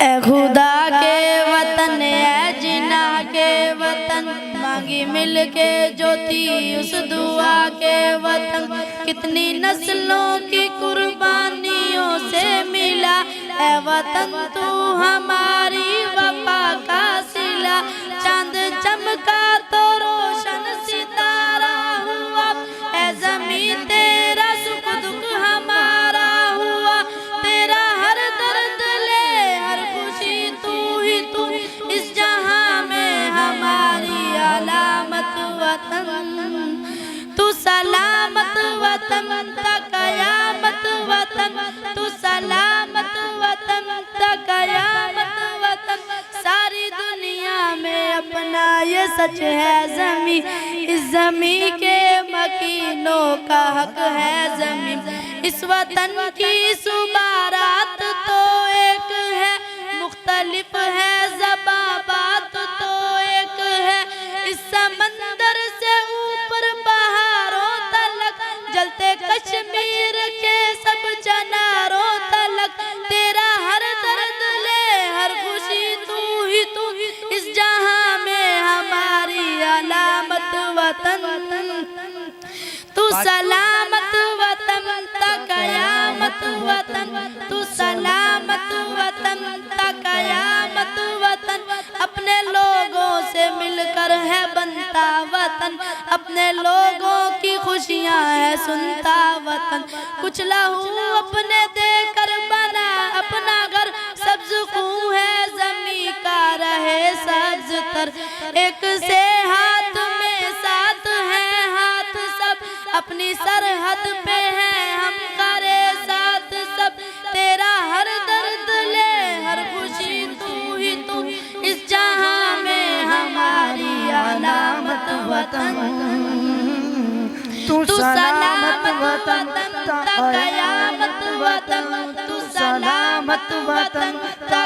ए खुदा के वतन है जिना के वतन, मांगी मिल के ज्योति उस दुआ के वतन। कितनी नस्लों की कुर्बानियों से मिला ए वतन तू हमारी वफा का सिला। चांद चमका तो रोशन सितारा हुआ, ए ज़मीं तेरा सुख दुख हमारा हुआ। तेरा हर दर्द ले हर खुशी तू ही तू, इस जहां में हमारी अलामत वतन। तू सलामत वतन ता कयामत वतन, तू सलामत वतन ता कयामत वतन। सारी दुनिया में अपना ये सच है ज़मीं, इस ज़मीं के मकीनों का हक है ज़मीं। इस वतन की सुबह रात तो एक है, मुख्तलिफ है ज़बां बात तो एक है। इस समंदर से ऊपर पहाड़ों तलक, जलते कश्मीर के सब चनारों तलक। तेरा हर दर्द ले हर खुशी तू ही तू, इस जहां में हमारी अलामत वतन। तू सलामत वतन ता कयामत वतन, तू सलामत वतन ता कयामत वतन। अपने लोगों से मिलकर है बनता वतन, अपने लोगों की खुशियां है सुनता वतन। कुछ लहू अपने देकर बना अपना घर, सब्ज खूह है ज़मीं का रहे सब्ज तर। एक से हाथ में साथ है हाथ सब, अपनी सरहद पे है हम करे साथ सब। तेरा हर दर्द ले हर खुशी तू ही तू, इस जहां में हमारी अलामत वतन। तू सलामत वतन ता कयामत वतन, तू सलामत वतन ता